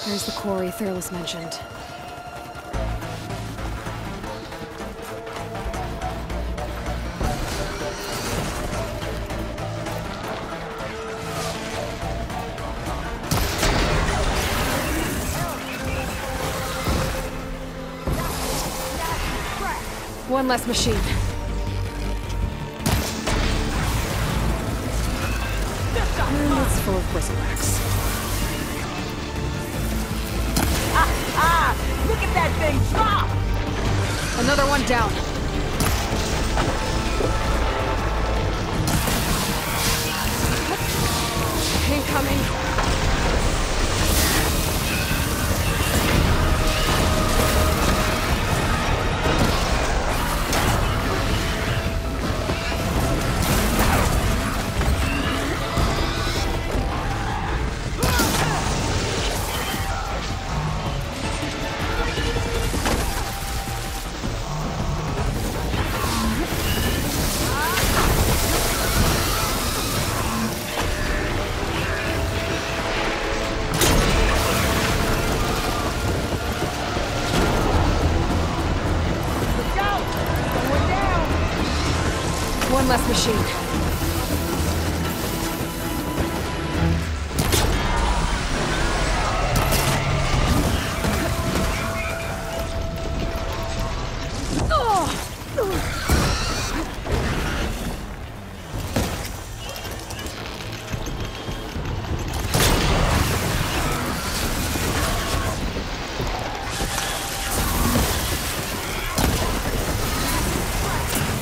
There's the quarry Thurles mentioned. One less machine. And it's full of bristlebacks. Look at that thing drop! Another one down. Incoming. One less machine.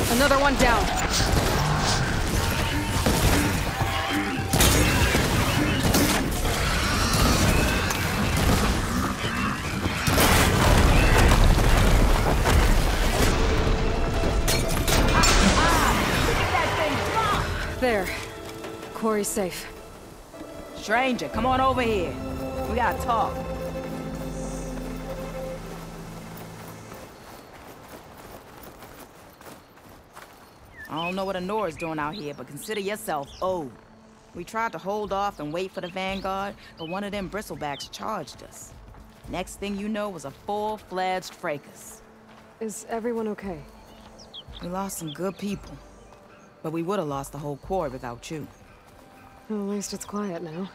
Another one down. There. Quarry's safe. Stranger, come on over here. We gotta talk. I don't know what Anora's doing out here, but consider yourself owed. We tried to hold off and wait for the Vanguard, but one of them bristlebacks charged us. Next thing you know was a full-fledged fracas. Is everyone okay? We lost some good people, but we would have lost the whole quarry without you. Well, at least it's quiet now.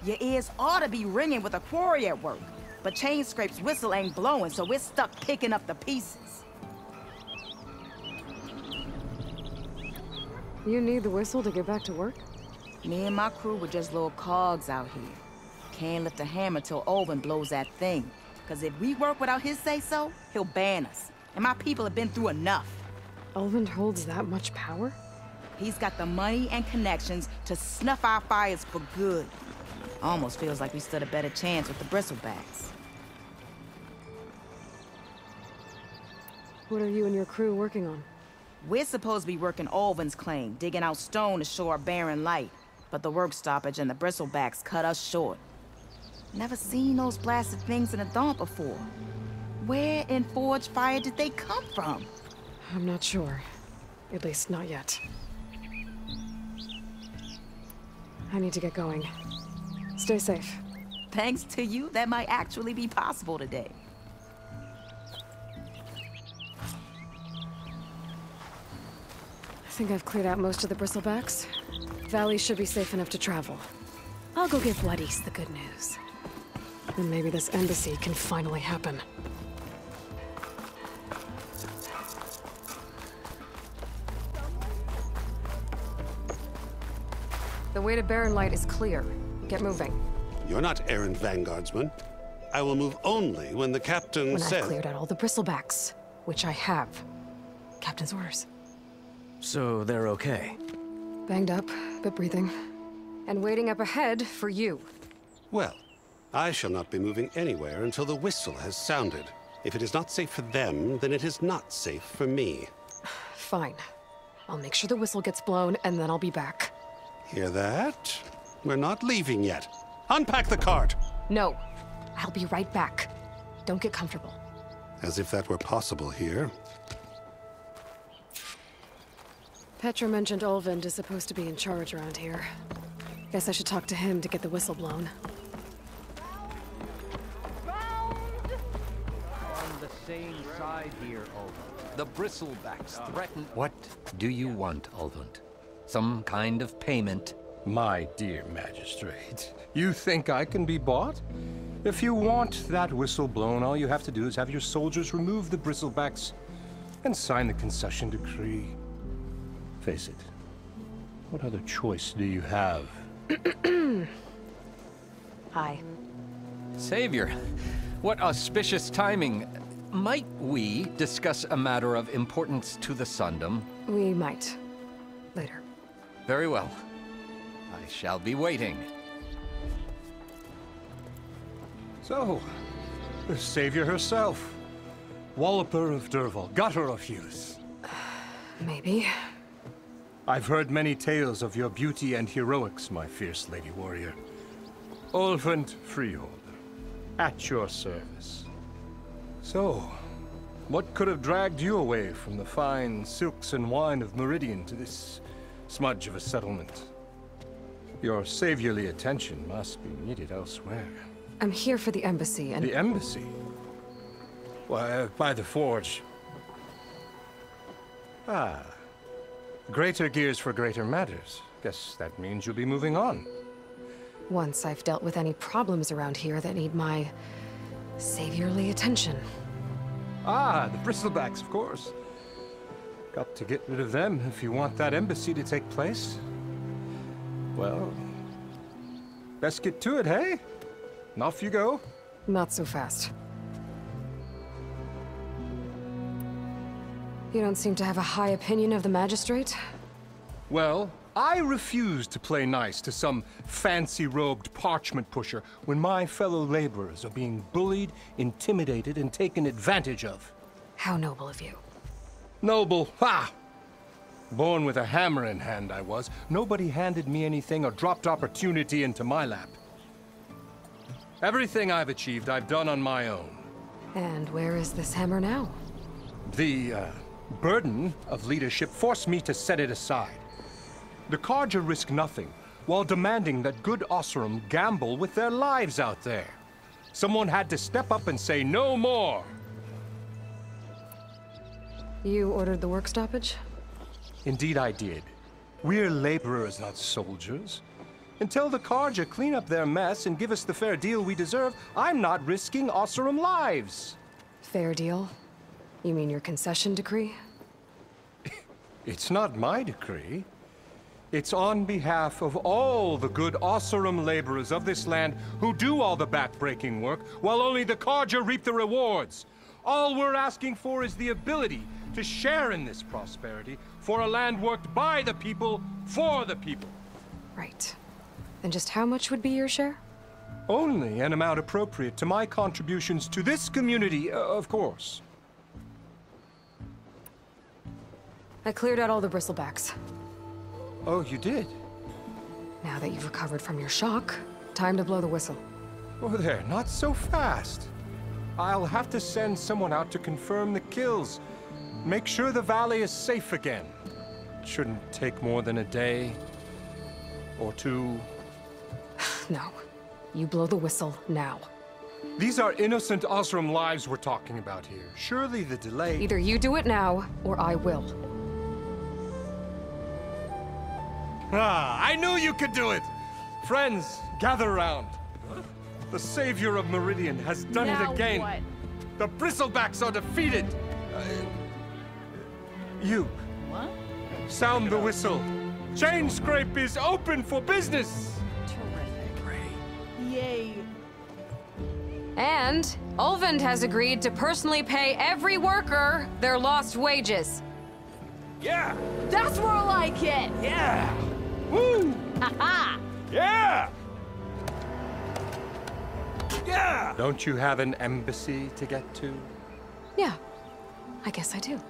Your ears ought to be ringing with a quarry at work, but Chainscrape's whistle ain't blowing, so we're stuck picking up the pieces. You need the whistle to get back to work? Me and my crew were just little cogs out here. Can't lift a hammer till Olvin blows that thing. Cause if we work without his say-so, he'll ban us. And my people have been through enough. Olvin holds that much power? He's got the money and connections to snuff our fires for good. Almost feels like we stood a better chance with the bristlebacks. What are you and your crew working on? We're supposed to be working Olvin's claim, digging out stone to show our barren light. But the work stoppage and the bristlebacks cut us short. Never seen those blasted things in a Daunt before. Where in Forge Fire did they come from? I'm not sure. At least not yet. I need to get going. Stay safe. Thanks to you, that might actually be possible today. I think I've cleared out most of the bristlebacks. Valley should be safe enough to travel. I'll go give Blood East the good news. And maybe this embassy can finally happen. The way to Barren Light is clear. Get moving. You're not errant vanguardsman. I will move only when the captain When says... I've cleared out all the bristlebacks, which I have. Captain's orders. So they're okay? Banged up, but breathing. And waiting up ahead for you. Well, I shall not be moving anywhere until the whistle has sounded. If it is not safe for them, then it is not safe for me. Fine. I'll make sure the whistle gets blown, and then I'll be back. Hear that? We're not leaving yet. Unpack the cart! No. I'll be right back. Don't get comfortable. As if that were possible here. Petra mentioned Olvind is supposed to be in charge around here. Guess I should talk to him to get the whistle blown. stay inside here, Ulvund. The bristlebacks threaten... What do you want, Ulvund? Some kind of payment? My dear magistrate, you think I can be bought? If you want that whistle blown, all you have to do is have your soldiers remove the bristlebacks and sign the concession decree. Face it, what other choice do you have? Hi. Savior, what auspicious timing. Might we discuss a matter of importance to the Sundom? We might. Later. Very well. I shall be waiting. So, the savior herself. Walloper of Derval, gutter of youth. Maybe. I've heard many tales of your beauty and heroics, my fierce lady warrior. Ulvund Freeholder, at your service. So, what could have dragged you away from the fine silks and wine of Meridian to this smudge of a settlement? Your saviorly attention must be needed elsewhere. I'm here for the embassy and... The embassy? Why, by the forge. Ah. Greater gears for greater matters. Guess that means you'll be moving on. Once I've dealt with any problems around here that need my saviorly attention. Ah, the bristlebacks, of course. Got to get rid of them if you want that embassy to take place. Well, best get to it, hey? And off you go. Not so fast. You don't seem to have a high opinion of the magistrate? Well, I refuse to play nice to some fancy-robed parchment pusher when my fellow laborers are being bullied, intimidated, and taken advantage of. How noble of you. Noble, ha! Born with a hammer in hand, I was. Nobody handed me anything or dropped opportunity into my lap. Everything I've achieved, I've done on my own. And where is this hammer now? The, burden of leadership forced me to set it aside. The Carja risk nothing, while demanding that good Oseram gamble with their lives out there. Someone had to step up and say no more. You ordered the work stoppage? Indeed I did. We're laborers, not soldiers. Until the Carja clean up their mess and give us the fair deal we deserve, I'm not risking Oseram lives. Fair deal? You mean your concession decree? It's not my decree. It's on behalf of all the good Oseram laborers of this land who do all the back-breaking work, while only the Carja reap the rewards. All we're asking for is the ability to share in this prosperity for a land worked by the people, for the people. Right. Then just how much would be your share? Only an amount appropriate to my contributions to this community, of course. I cleared out all the bristlebacks. Oh, you did? Now that you've recovered from your shock, time to blow the whistle. Oh there, not so fast. I'll have to send someone out to confirm the kills. Make sure the valley is safe again. It shouldn't take more than a day. Or two. No. You blow the whistle now. These are innocent Oseram lives we're talking about here. Surely the delay... Either you do it now, or I will. Ah, I knew you could do it! Friends, gather around. The savior of Meridian has done it again. What? The bristlebacks are defeated. You. What? Sound the whistle. Chainscrape is open for business. Yay. And Ulvund has agreed to personally pay every worker their lost wages. Yeah. That's more like it. Yeah. Woo. Ha-ha. Yeah. Yeah. Don't you have an embassy to get to? Yeah, I guess I do.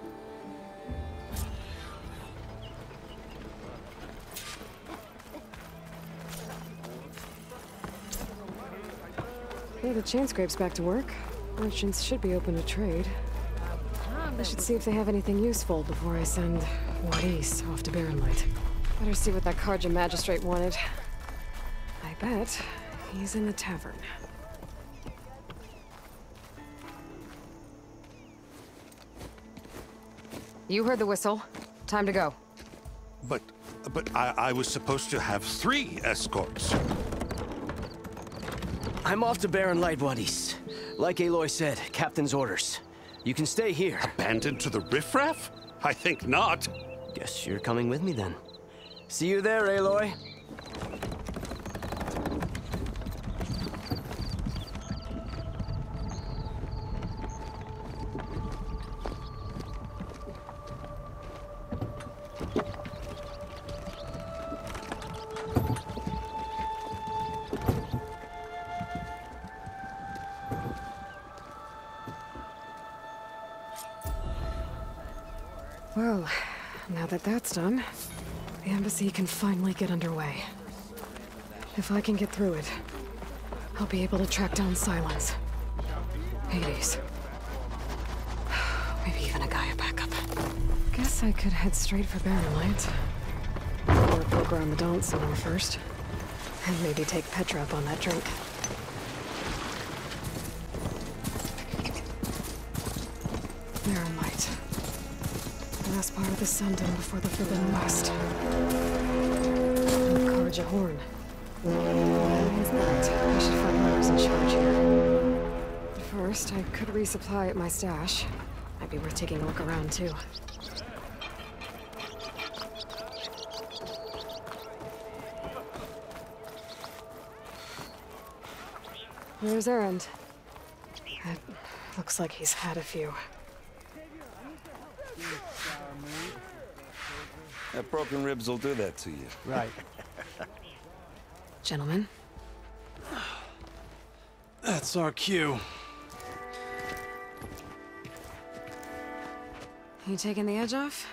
Yeah, the Chainscrape's back to work. Merchants should be open to trade. I should see if they have anything useful before I send Wadis off to Barrenlight. Better see what that Carja magistrate wanted. I bet he's in the tavern. You heard the whistle. Time to go. But I was supposed to have 3 escorts. I'm off to Barren Light, Wadis. Like Aloy said, Captain's orders. You can stay here. Abandoned to the riffraff? I think not. Guess you're coming with me then. See you there, Aloy. Well, now that that's done, the embassy can finally get underway. If I can get through it, I'll be able to track down Silence, Hades, maybe even a Gaia backup. Guess I could head straight for Barren Light. Or poke around the Daunt some more first. And maybe take Petra up on that drink. Barren Light. Last part of the Sundom before the Forbidden West. And Karja Horn. That means that I should find whoever's in charge here. But first, I could resupply at my stash. Might be worth taking a look around, too. Where's Erend? It looks like he's had a few. That broken ribs will do that to you. Right. Gentlemen? That's our cue. You taking the edge off?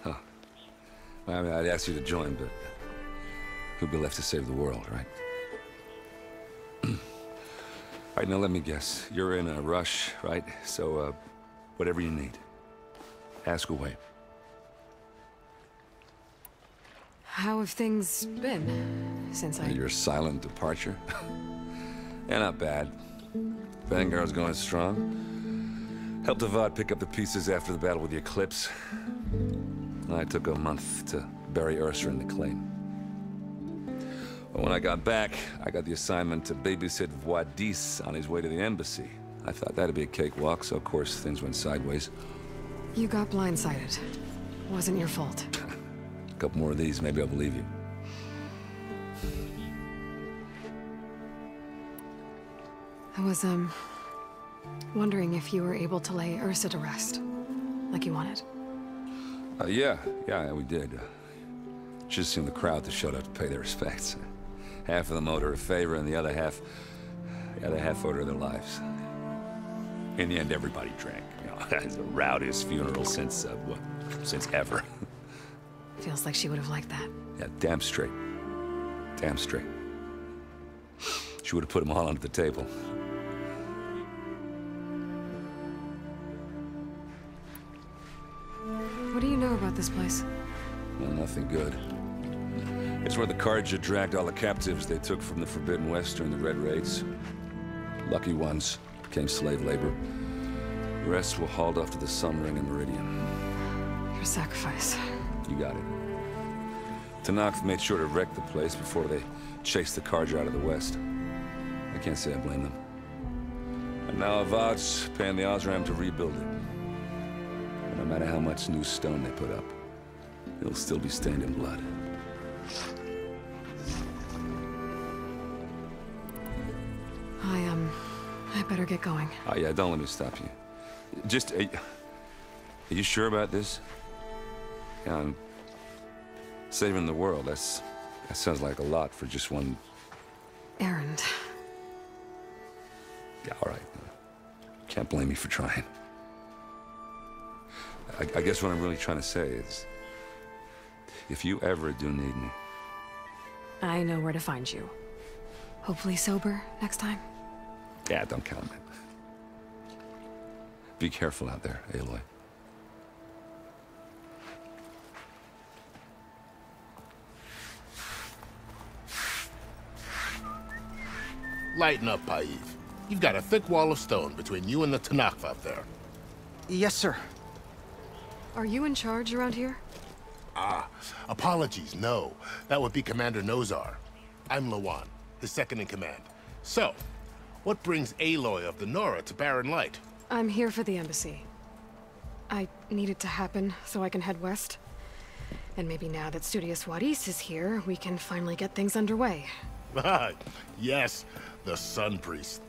Huh. Well, I mean, I'd ask you to join, but who'd be left to save the world, right? All right, now let me guess. You're in a rush, right? So, whatever you need, ask away. How have things been since Your silent departure? Yeah, not bad. Vanguard's going strong. Helped Avad pick up the pieces after the battle with the Eclipse. I took a month to bury Ursa in the claim. But when I got back, I got the assignment to babysit Wadis on his way to the embassy. I thought that'd be a cakewalk, so of course things went sideways. You got blindsided. Wasn't your fault. A couple more of these, maybe I'll believe you. I was, wondering if you were able to lay Ursa to rest, like you wanted. Yeah, we did. Just seemed the crowd that showed up to pay their respects. Half of them owed her a favor, and the other half owed her their lives. In the end, everybody drank. You know, it's the rowdiest funeral since ever. Feels like she would have liked that. Yeah, damn straight. Damn straight. She would have put them all under the table. What do you know about this place? Well, nothing good. It's where the Karja dragged all the captives they took from the Forbidden West during the Red Raids. Lucky ones became slave labor. The rest were hauled off to the Sun Ring and Meridian. Your sacrifice. You got it. Tenakth made sure to wreck the place before they chased the Karja out of the West. I can't say I blame them. And now Avad's paying the Osram to rebuild it. And no matter how much new stone they put up, it'll still be stained in blood. I better get going. Oh yeah, don't let me stop you. Just, are you sure about this? Yeah, I'm saving the world. That sounds like a lot for just one... Erend. Yeah, all right. Can't blame me for trying. I guess what I'm really trying to say is, if you ever do need me... I know where to find you. Hopefully sober next time. Yeah, don't count on it. Be careful out there, Aloy. Lighten up, Paiv. You've got a thick wall of stone between you and the Tenakth out there. Yes, sir. Are you in charge around here? Apologies, no. That would be Commander Nozar. I'm Lawan, his second-in-command. So, what brings Aloy of the Nora to Barren Light? I'm here for the embassy. I need it to happen so I can head west. And maybe now that Studious Wadis is here, we can finally get things underway. Yes, the Sun Priest.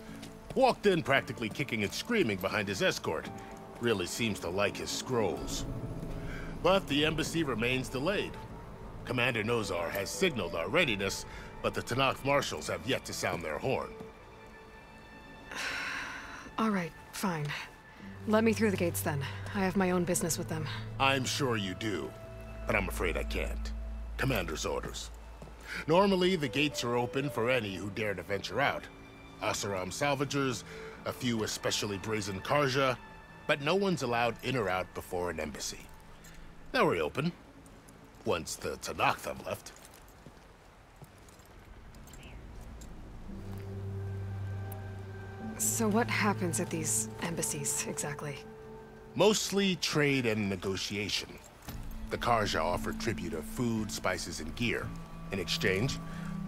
Walked in practically kicking and screaming behind his escort. Really seems to like his scrolls. But the embassy remains delayed. Commander Nozar has signaled our readiness, but the Tenakth marshals have yet to sound their horn. All right, fine. Let me through the gates then. I have my own business with them. I'm sure you do, but I'm afraid I can't. Commander's orders. Normally, the gates are open for any who dare to venture out. Oseram salvagers, a few especially brazen Karja, but no one's allowed in or out before an embassy. They'll reopen, once the Tenakth have left. So what happens at these embassies, exactly? Mostly trade and negotiation. The Karja offer tribute of food, spices, and gear. In exchange,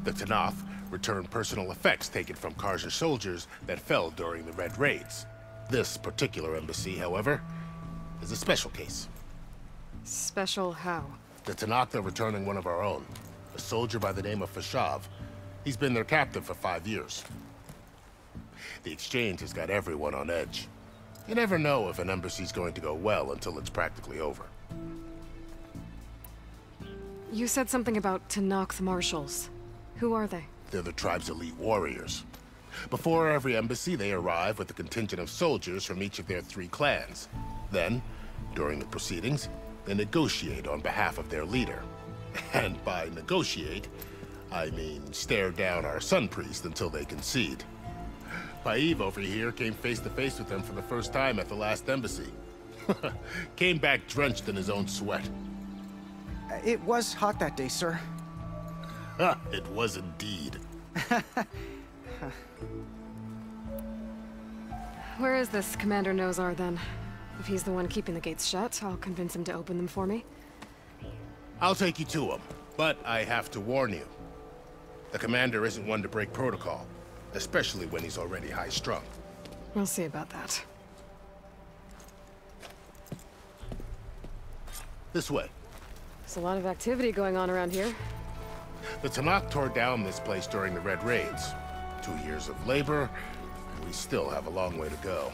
the Tenakth return personal effects taken from Karja soldiers that fell during the Red Raids. This particular embassy, however, is a special case. Special how? The Tenakth are returning one of our own, a soldier by the name of Fashav. He's been their captive for 5 years. The exchange has got everyone on edge. You never know if an embassy's going to go well until it's practically over. You said something about Tenakth marshals. Who are they? They're the tribe's elite warriors. Before every embassy, they arrive with a contingent of soldiers from each of their 3 clans. Then, during the proceedings, they negotiate on behalf of their leader. And by negotiate, I mean stare down our Sun Priest until they concede. Paiv over here came face to face with them for the first time at the last embassy. Came back drenched in his own sweat. It was hot that day, sir. It was indeed. Where is this Commander Nozar, then? If he's the one keeping the gates shut, I'll convince him to open them for me. I'll take you to him, but I have to warn you. The commander isn't one to break protocol, especially when he's already high-strung. We'll see about that. This way. There's a lot of activity going on around here. The Tenakth tore down this place during the Red Raids. 2 years of labor, and we still have a long way to go.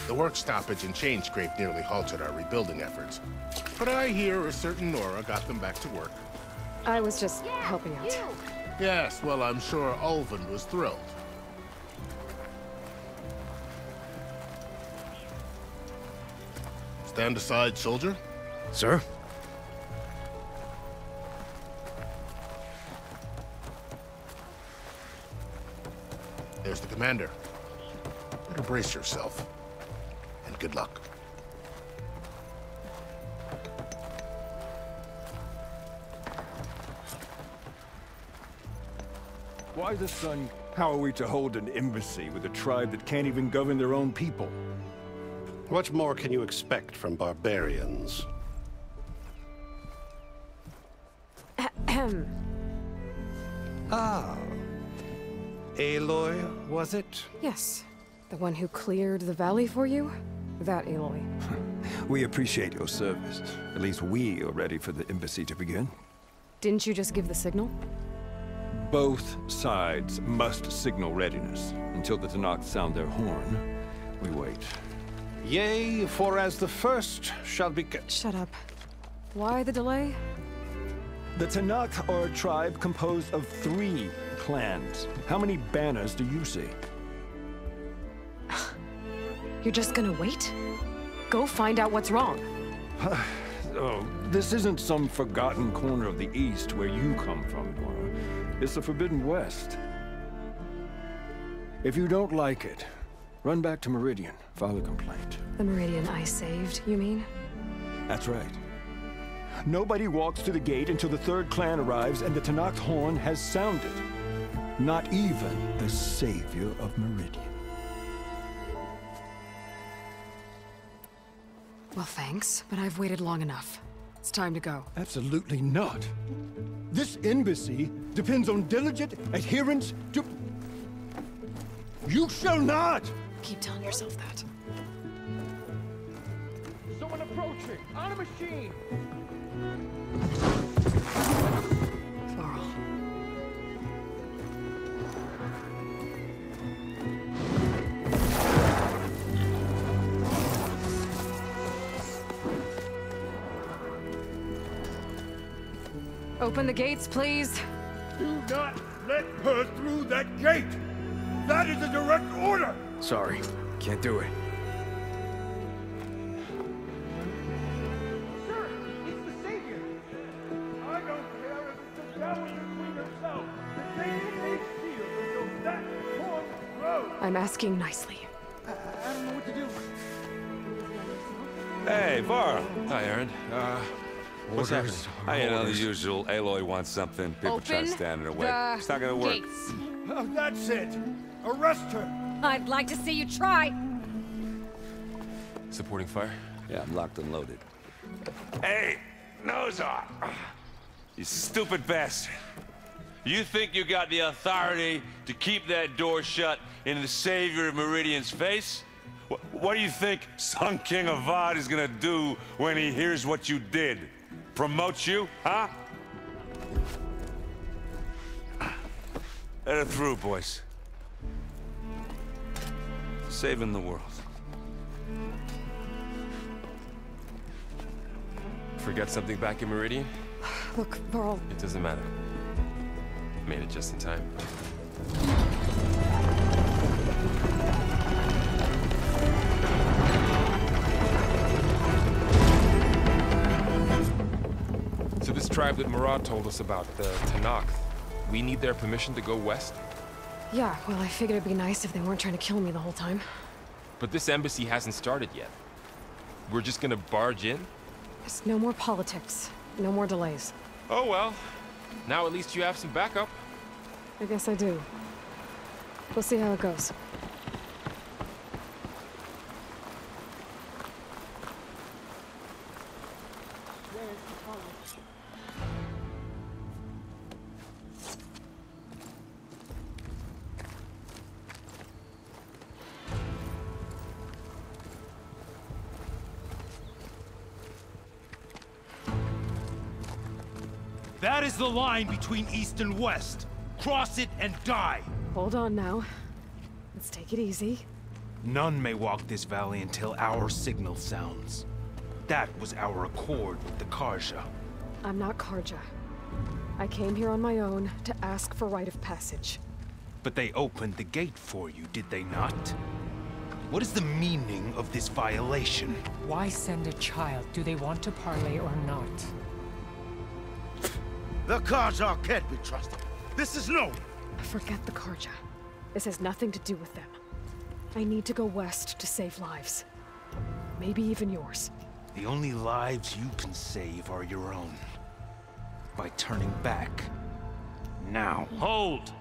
The work stoppage and chain scrape nearly halted our rebuilding efforts. But I hear a certain Nora got them back to work. I was just helping out. Yes, well, I'm sure Ulvund was thrilled. Stand aside, soldier. Sir? There's the commander. Better brace yourself. And good luck. Why the sun? How are we to hold an embassy with a tribe that can't even govern their own people? What more can you expect from barbarians? Ah. Aloy, was it? Yes. The one who cleared the valley for you? That Aloy. We appreciate your service. At least we are ready for the embassy to begin. Didn't you just give the signal? Both sides must signal readiness. Until the Tenakth sound their horn, we wait. Yea, for as the first shall be... Shut up. Why the delay? The Tenakth are a tribe composed of 3 clans. How many banners do you see? You're just gonna wait? Go find out what's wrong. Oh, this isn't some forgotten corner of the East where you come from, Nora. It's the Forbidden West. If you don't like it, run back to Meridian, file a complaint. The Meridian I saved, you mean? That's right. Nobody walks to the gate until the 3rd clan arrives and the Tenakth horn has sounded. Not even the savior of Meridian. Well, thanks, but I've waited long enough. It's time to go. Absolutely not. This embassy depends on diligent adherence to... You shall not! Keep telling yourself that. Someone approaching! On a machine! Varl. Open the gates, please. Do not let her through that gate! That is a direct order! Sorry, can't do it. Sir, it's the Savior! I don't care if it's the Dowager Queen herself! The gate is sealed until that horn blows! I'm asking nicely. I don't know what to do. Hey, Varl. Hi, Aaron. What's happening? I know the usual. Aloy wants something. People try to stand in her way. It's not gonna work. Gates. Oh, that's it! Arrest her! I'd like to see you try. Supporting fire? Yeah, I'm locked and loaded. Hey, Nozar! You stupid bastard. You think you got the authority to keep that door shut in the Savior of Meridian's face? What do you think Sun King Avad is gonna do when he hears what you did? Promote you, huh? Let her through, boys. Saving the world. Forget something back in Meridian? Look, Varl. It doesn't matter. Made it just in time. So this tribe that Murad told us about, the Tenakth, we need their permission to go west? Yeah, well, I figured it'd be nice if they weren't trying to kill me the whole time. But this embassy hasn't started yet. We're just gonna barge in? There's no more politics. No more delays. Oh well. Now at least you have some backup. I guess I do. We'll see how it goes. That is the line between East and West. Cross it and die. Hold on now. Let's take it easy. None may walk this valley until our signal sounds. That was our accord with the Carja. I'm not Carja. I came here on my own to ask for rite of passage. But they opened the gate for you, did they not? What is the meaning of this violation? Why send a child? Do they want to parley or not? The Carja can't be trusted. This is known. Forget the Carja. This has nothing to do with them. I need to go west to save lives. Maybe even yours. The only lives you can save are your own. By turning back. Now. Hold!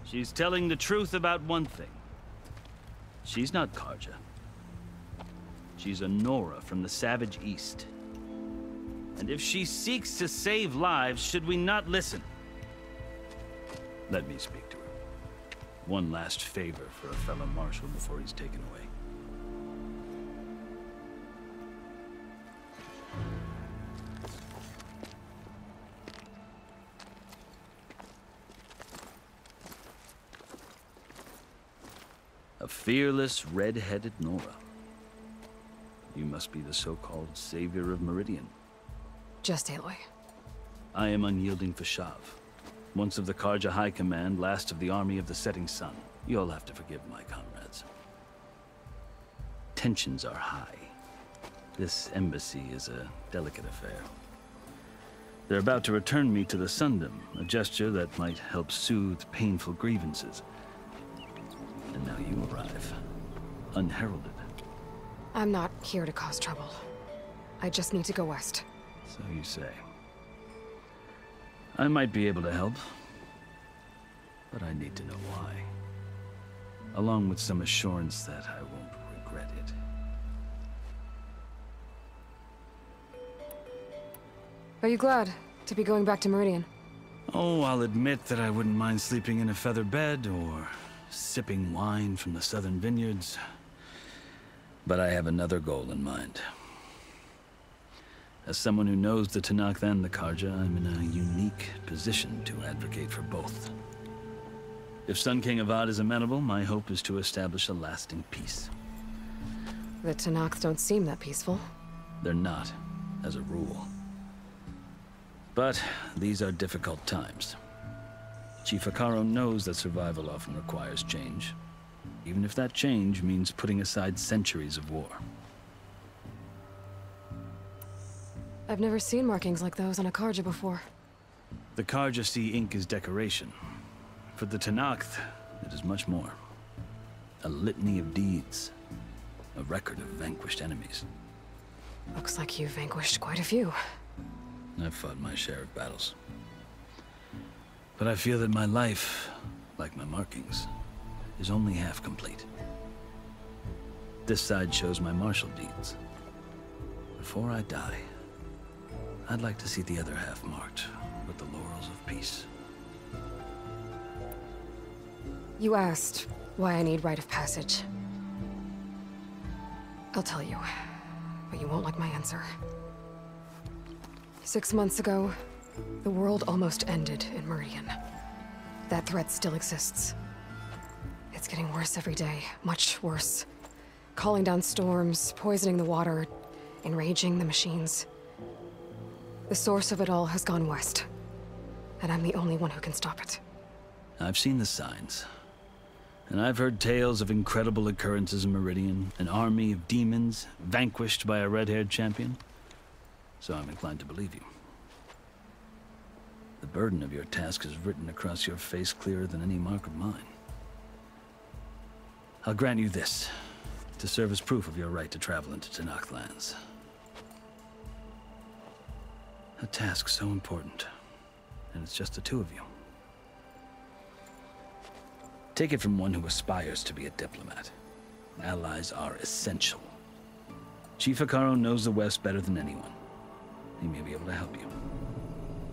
She's telling the truth about one thing. She's not Carja. She's a Nora from the Savage East. And if she seeks to save lives, should we not listen? Let me speak to her. One last favor for a fellow marshal before he's taken away. A fearless, red-headed Nora. You must be the so-called Savior of Meridian. Just Aloy. I am Unyielding Fashav. Once of the Carja High Command, last of the Army of the Setting Sun. You'll have to forgive my comrades. Tensions are high. This embassy is a delicate affair. They're about to return me to the Sundom, a gesture that might help soothe painful grievances. And now you arrive, unheralded. I'm not here to cause trouble. I just need to go west. So you say. I might be able to help, but I need to know why. along with some assurance that I won't regret it. Are you glad to be going back to Meridian? Oh, I'll admit that I wouldn't mind sleeping in a feather bed or sipping wine from the southern vineyards. But I have another goal in mind. As someone who knows the Tenakth and the Carja, I'm in a unique position to advocate for both. If Sun King Avad is amenable, my hope is to establish a lasting peace. The Tenakth don't seem that peaceful. They're not, as a rule. But these are difficult times. Chief Hekarro knows that survival often requires change, even if that change means putting aside centuries of war. I've never seen markings like those on a Carja before. The Carja see ink as decoration. For the Tenakth, it is much more. A litany of deeds. A record of vanquished enemies. Looks like you've vanquished quite a few. I've fought my share of battles. But I feel that my life, like my markings, is only half complete. This side shows my martial deeds. Before I die, I'd like to see the other half marked with the laurels of peace. You asked why I need rite of passage. I'll tell you, but you won't like my answer. 6 months ago, the world almost ended in Meridian. That threat still exists. It's getting worse every day, much worse. Calling down storms, poisoning the water, enraging the machines. The source of it all has gone west, and I'm the only one who can stop it. I've seen the signs. And I've heard tales of incredible occurrences in Meridian, an army of demons vanquished by a red-haired champion. So I'm inclined to believe you. The burden of your task is written across your face clearer than any mark of mine. I'll grant you this, to serve as proof of your right to travel into Tenakth lands. A task so important, and it's just the two of you. Take it from one who aspires to be a diplomat. Allies are essential. Chief Hekarro knows the West better than anyone. He may be able to help you.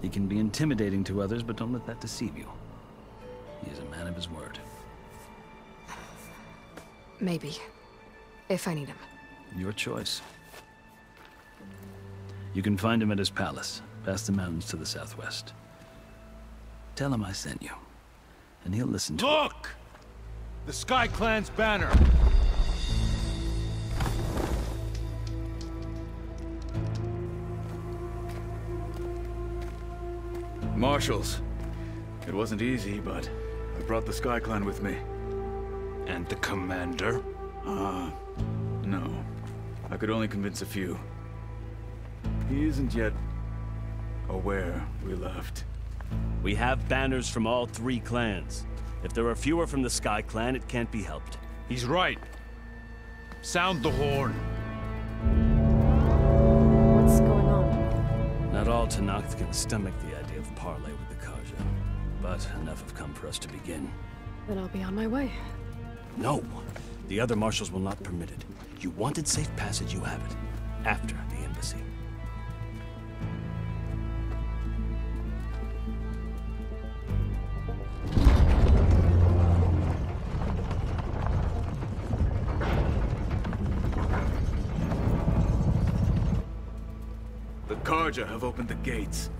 He can be intimidating to others, but don't let that deceive you. He is a man of his word. Maybe. If I need him. Your choice. You can find him at his palace, past the mountains to the southwest. Tell him I sent you, and he'll listen to Look! The Sky Clan's banner! Marshals. It wasn't easy, but I brought the Sky Clan with me. And the commander? No. I could only convince a few. He isn't yet aware we left. We have banners from all 3 clans. If there are fewer from the Sky Clan, it can't be helped. He's right. Sound the horn. What's going on? Not all Tenakth can stomach the idea of parley with the Carja, but enough have come for us to begin. Then I'll be on my way. No. The other marshals will not permit it. You wanted safe passage, you have it. After the embassy. The Carja have opened the gates.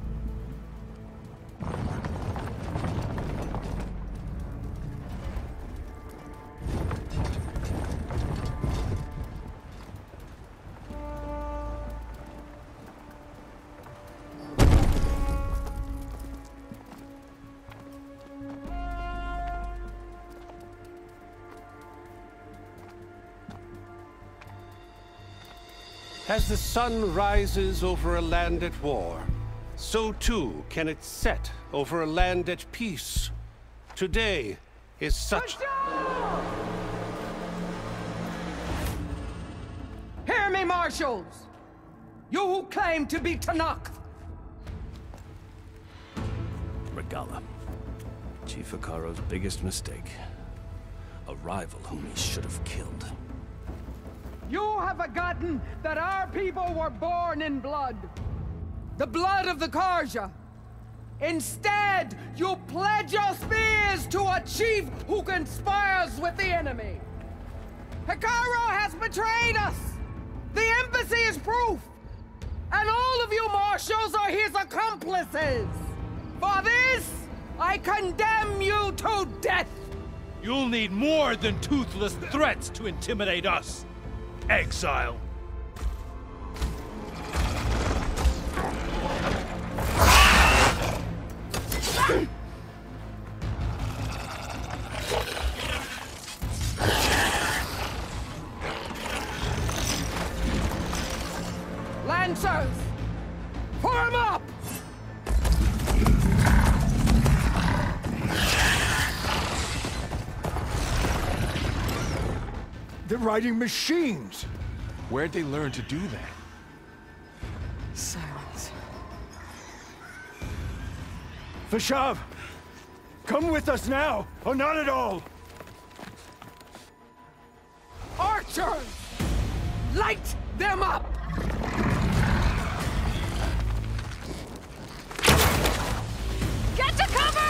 As the sun rises over a land at war, so too can it set over a land at peace. Today is such... Hear me, marshals! You who claim to be Tenakth! Regalla. Chief Hekarro's biggest mistake. A rival whom he should have killed. You have forgotten that our people were born in blood. The blood of the Carja. Instead, you pledge your spears to a chief who conspires with the enemy. Hekarro has betrayed us! The embassy is proof! And all of you marshals are his accomplices! For this, I condemn you to death! You'll need more than toothless threats to intimidate us, exile. Lancers! Form up! They're riding machines! Where'd they learn to do that? Silence. Vashav! Come with us now, or not at all! Archers! Light them up! Get to cover!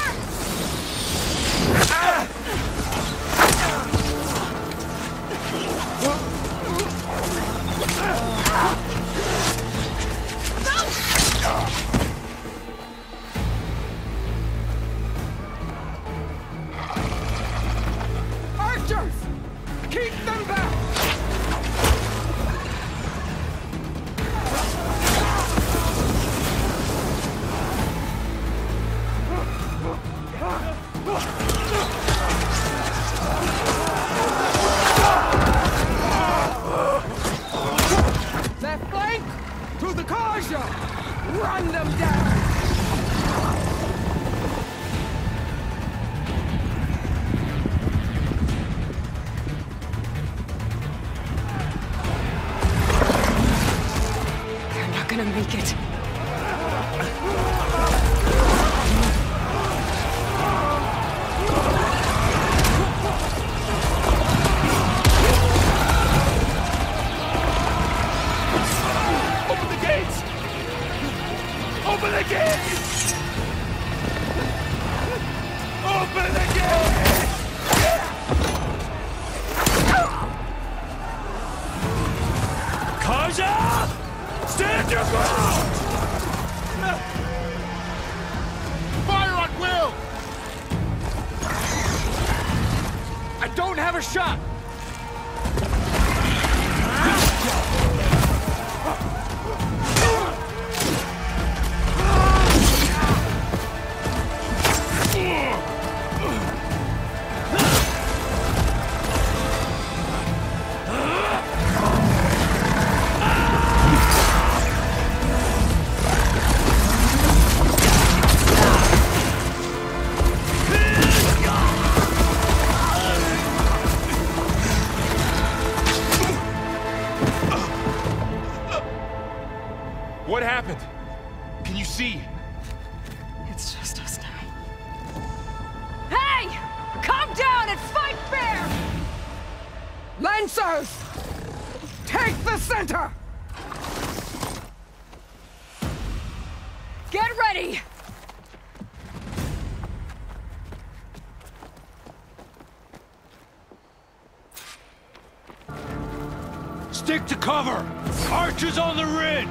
Archers! Keep them back! Left flank! To the Carja! Run them down! They're not gonna make it. Open the gates! Open the gates! Open the gates! Carja! Stand your ground! Fire at will! I don't have a shot! What happened? Can you see? It's just us now. Hey! Calm down and fight fair! Lancers! Take the center! Get ready! Stick to cover! Archers on the ridge!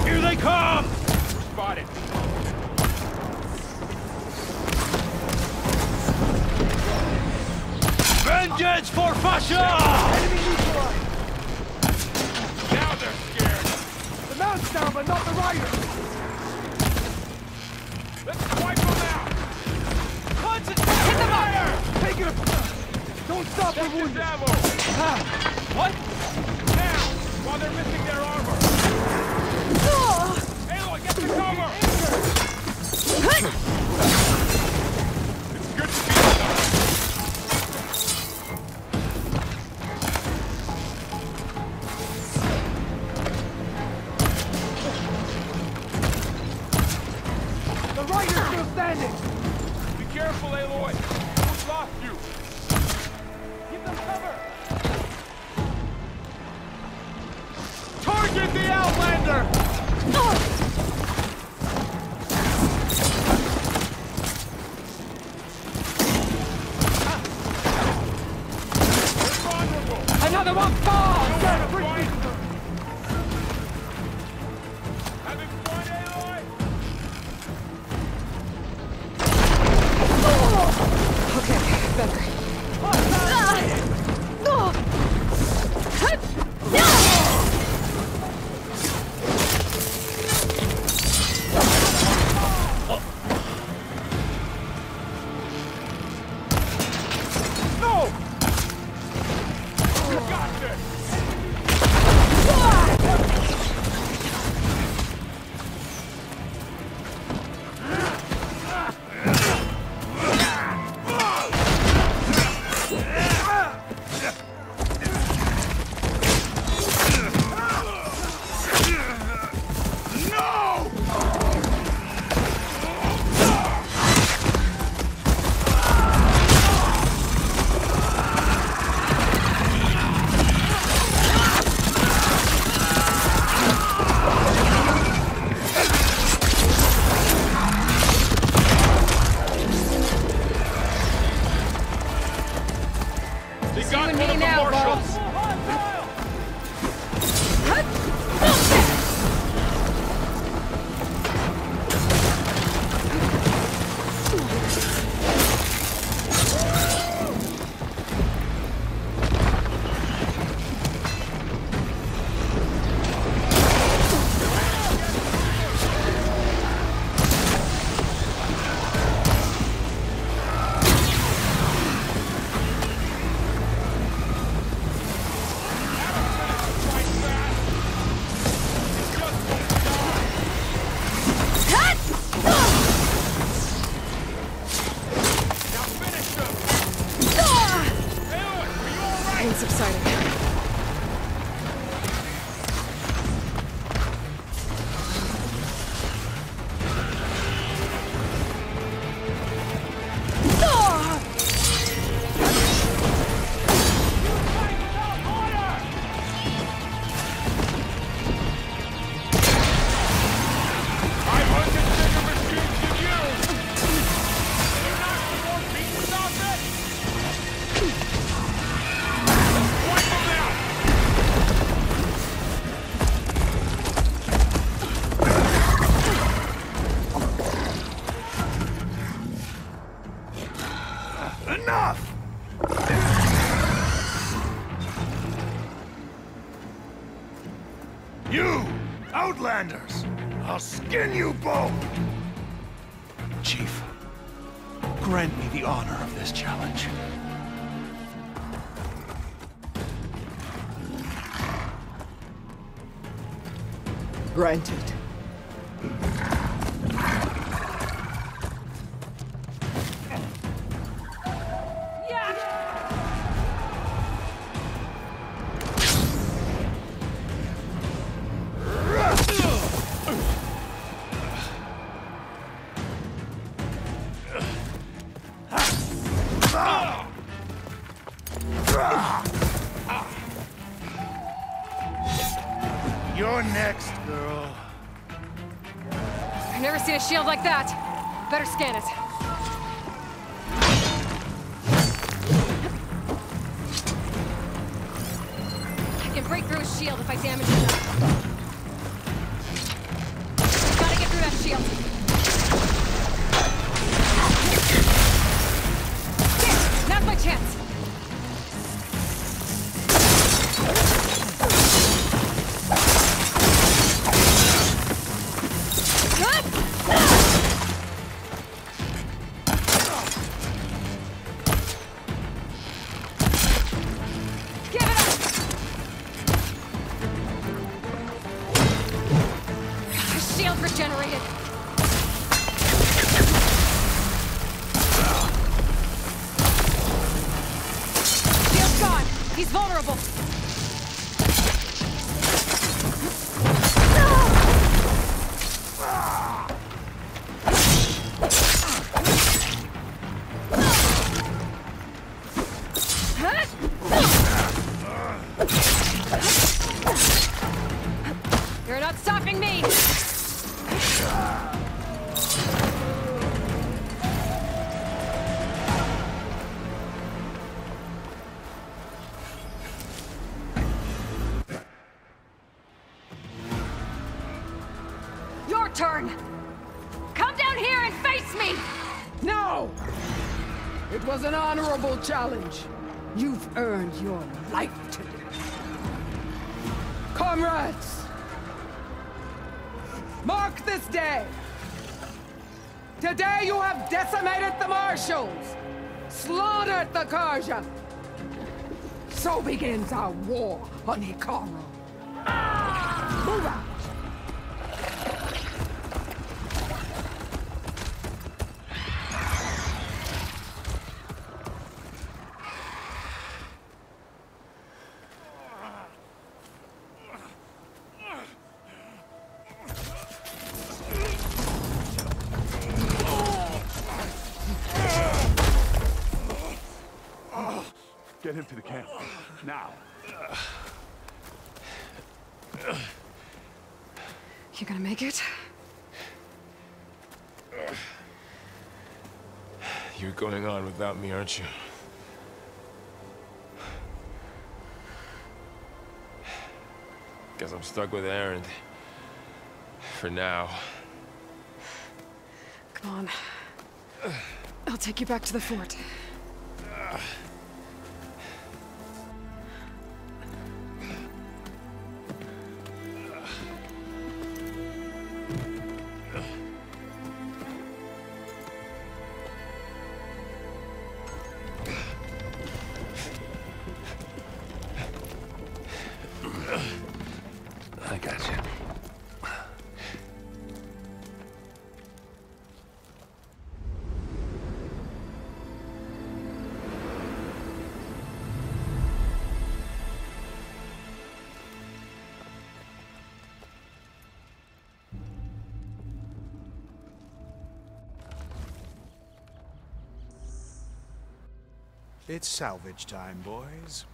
Here they come! Spotted. Vengeance for Fasha! Enemy neutralized! Now they're scared! The mount's down, but not the rider! Let's wipe them out! Concentrate! Fire! Take it up! Don't stop the wounded! What? Now! While they're missing their armor! Aloy, get the cover! It's good to be done! standing! Be careful, Aloy! Who's lost you? Give them cover! Target the Outlander! Another one falls! Having fun, Aloy? Okay, better. You, Outlanders! I'll skin you both! Chief, grant me the honor of this challenge. Granted. You're next, girl. I've never seen a shield like that. Better scan it. I can break through his shield if I damage it enough. Gotta get through that shield. There! Now's my chance. Regenerated. turn! Come down here and face me! No! It was an honorable challenge. You've earned your life today. Comrades! Mark this day! Today you have decimated the Marshals! Slaughtered the Carja! So begins our war on Hikaru. Move out! Get him to the camp. Now. You gonna make it? You're going on without me, aren't you? Guess I'm stuck with Erend. For now. Come on. I'll take you back to the fort. I got you. It's salvage time, boys.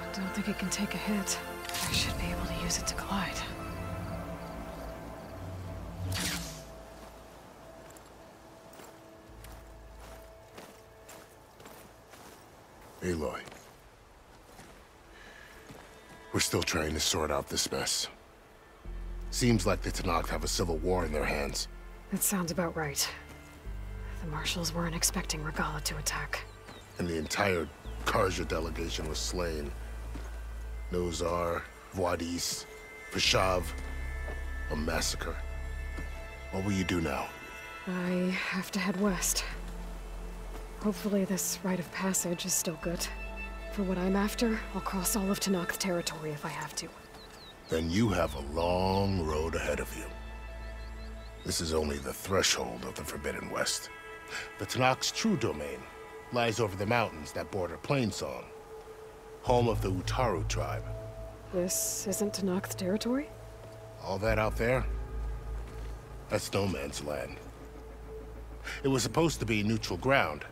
I don't think it can take a hit. I should be able to use it to glide. Aloy. We're still trying to sort out this mess. Seems like the Tenakth have a civil war in their hands. That sounds about right. The Marshals weren't expecting Regalla to attack. And the entire Carja delegation was slain. Nozar, Wadis, Fashav. A massacre. What will you do now? I have to head west. Hopefully this rite of passage is still good. For what I'm after, I'll cross all of Tenakth territory if I have to. Then you have a long road ahead of you. This is only the threshold of the Forbidden West. The Tenakth's true domain lies over the mountains that border Plainsong, home of the Utaru tribe. This isn't Tenakth territory? All that out there? That's no man's land. It was supposed to be neutral ground,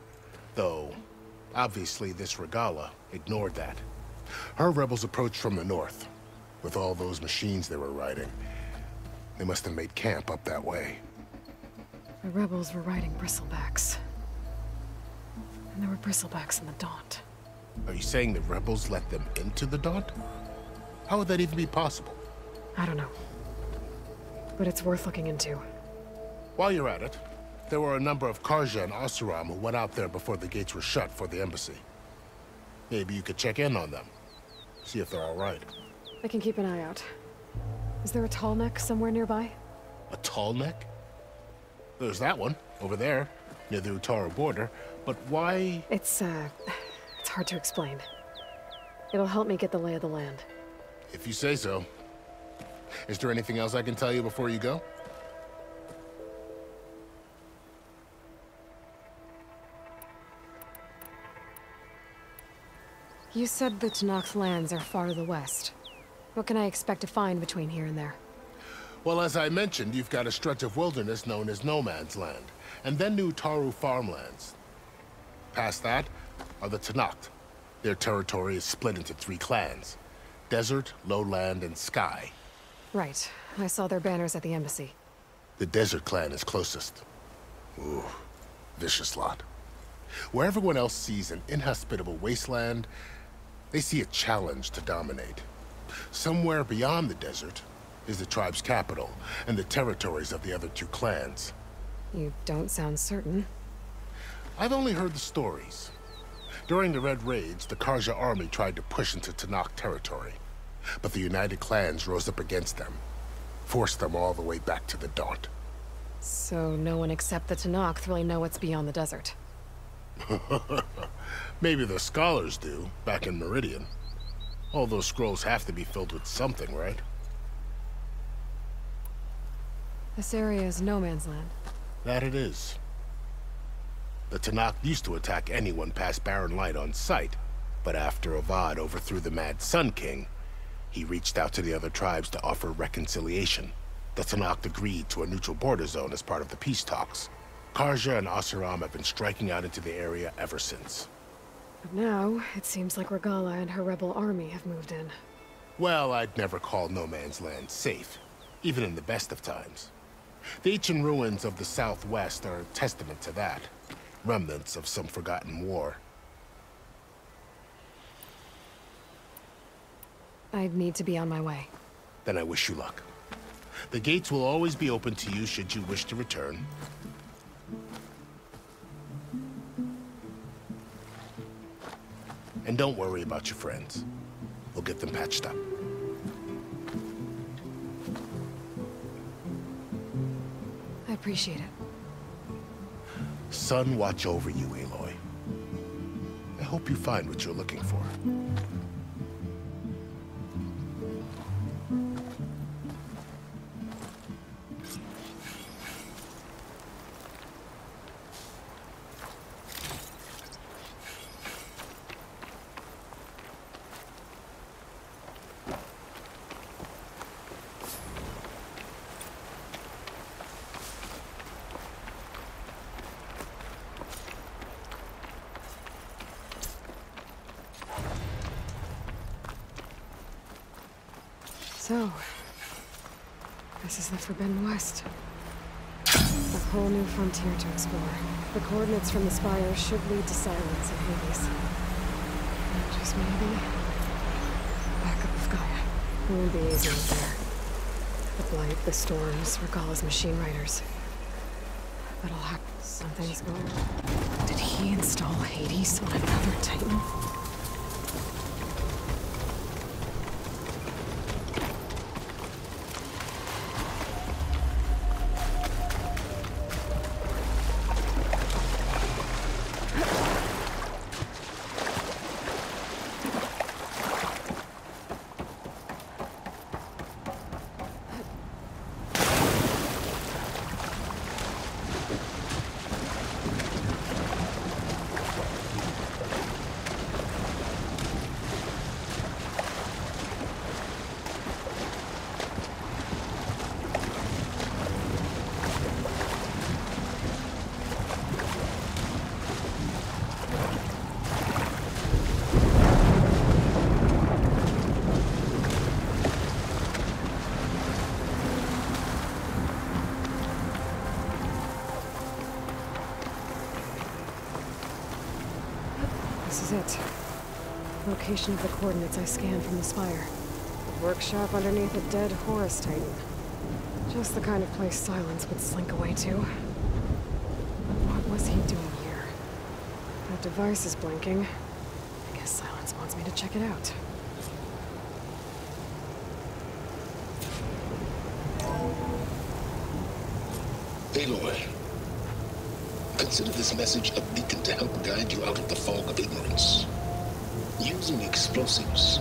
though obviously this Regalla ignored that. Her rebels approached from the north. With all those machines they were riding, they must have made camp up that way. The rebels were riding bristlebacks. And there were bristlebacks in the Daunt. Are you saying the rebels let them into the Daunt? How would that even be possible? I don't know. But it's worth looking into. While you're at it, there were a number of Carja and Oseram who went out there before the gates were shut for the embassy. Maybe you could check in on them. See if they're all right. I can keep an eye out. Is there a tall neck somewhere nearby? A tall neck? There's that one, over there, near the Utaru border. But why? It's hard to explain. It'll help me get the lay of the land. If you say so. Is there anything else I can tell you before you go? You said the Tenakth lands are far to the west. What can I expect to find between here and there? Well, as I mentioned, you've got a stretch of wilderness known as No Man's Land, and then new Utaru farmlands. Past that are the Tenakth, Their territory is split into 3 clans: Desert, Lowland, and Sky. Right. I saw their banners at the embassy. The Desert clan is closest. Ooh, vicious lot. Where everyone else sees an inhospitable wasteland, they see a challenge to dominate. Somewhere beyond the desert is the tribe's capital and the territories of the other 2 clans. You don't sound certain. I've only heard the stories. During the Red Raids, the Carja army tried to push into Tenakth territory, but the United Clans rose up against them, forced them all the way back to the Daunt. So no one except the Tenakth really know what's beyond the desert. Maybe the scholars do, back in Meridian. All those scrolls have to be filled with something, right? This area is no man's land. That it is. The Tenakth used to attack anyone past Barren Light on sight, but after Avad overthrew the Mad Sun King, he reached out to the other tribes to offer reconciliation. The Tenakth agreed to a neutral border zone as part of the peace talks. Carja and Oseram have been striking out into the area ever since. But now, it seems like Regalla and her rebel army have moved in. Well, I'd never call no man's land safe, even in the best of times. The ancient ruins of the Southwest are a testament to that. Remnants of some forgotten war. I need to be on my way. Then I wish you luck. The gates will always be open to you should you wish to return. And don't worry about your friends. We'll get them patched up. I appreciate it. Sun watch over you, Aloy. I hope you find what you're looking for. So, this is the Forbidden West. A whole new frontier to explore. The coordinates from the spire should lead to Silence and Hades. And just maybe, backup of Gaia. It won't be easy out there. The Blight, the Storms, Regalla's machine riders. But I'll have... Something's going on. Did he install Hades on another Titan? This is it. Location of the coordinates I scanned from the spire. A workshop underneath a dead Horus Titan. Just the kind of place Silence would slink away to. What was he doing here? That device is blinking. I guess Silence wants me to check it out. Aloy, consider this message a beacon to help guide you out of the fog of ignorance. Using explosives,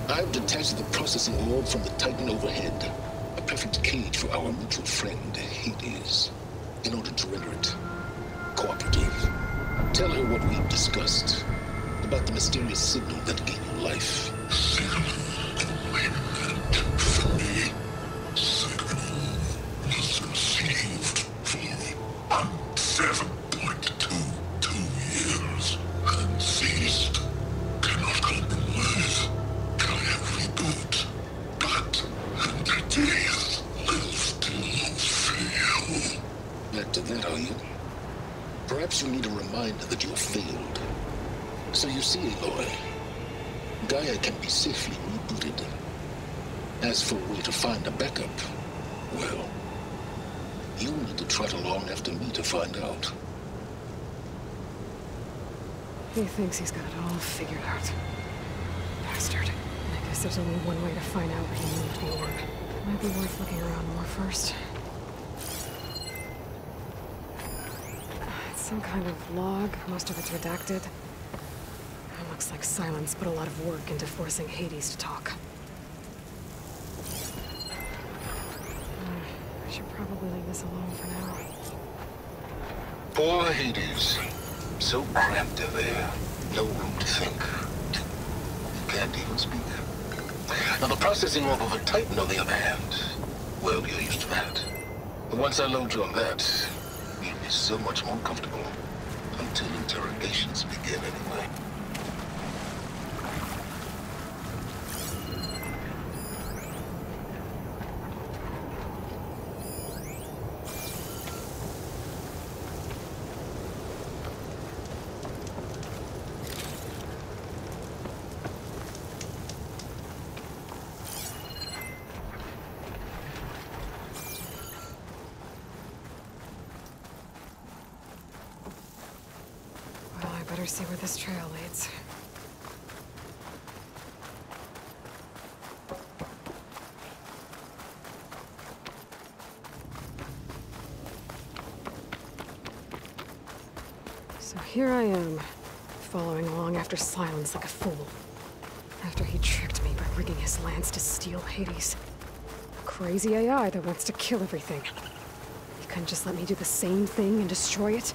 I've detached the processing orb from the Titan overhead, a perfect cage for our mutual friend, Hades, in order to render it cooperative. Tell her what we've discussed about the mysterious signal that gave you life. Perhaps you need a reminder that you have failed. So you see, Aloy, Gaia can be safely rebooted. As for a way to find a backup, well, you'll need to trot along after me to find out. He thinks he's got it all figured out. Bastard. I guess there's only one way to find out where he moved the orb. Might be worth looking around more first. It's some kind of log. Most of it's redacted. It looks like Silence put a lot of work into forcing Hades to talk. I should probably leave this alone for now. Poor Hades. So cramped in there. No room to think. Can't even speak. Now the processing orb of a Titan, on the other hand, well, you're used to that. But once I load you on that, you'll be so much more comfortable. Until interrogations begin anyway. Better see where this trail leads. So here I am, following along after Silence like a fool. After he tricked me by rigging his lance to steal Hades. A crazy AI that wants to kill everything. You couldn't just let me do the same thing and destroy it?